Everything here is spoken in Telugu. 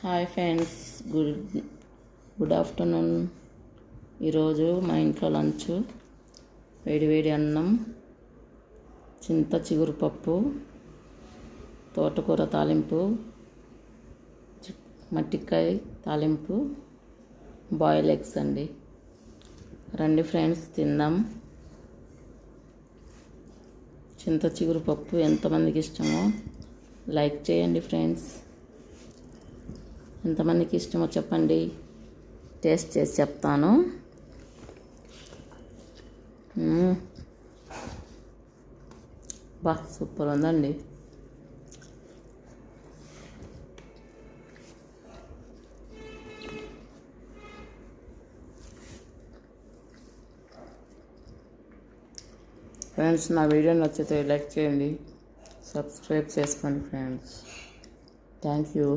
Hi friends, good afternoon. ఈరోజు మా ఇంట్లో లంచ్ వేడి అన్నం, చింత చిగురు పప్పు, తోటకూర తాలింపు, మట్టికాయ తాలింపు, బాయిల్ ఎగ్స్ అండి. రండి ఫ్రెండ్స్, తిందాం. చింత చిగురు పప్పు ఎంతమందికి ఇష్టమో లైక్ చేయండి ఫ్రెండ్స్. ఎంతమందికి ఇష్టమో చెప్పండి, టేస్ట్ చేసి చెప్తాను. సూపర్ ఉందండి. ఫ్రెండ్స్, నా వీడియో నచ్చితే లైక్ చేయండి, సబ్స్క్రైబ్ చేసుకోండి ఫ్రెండ్స్. Thank you.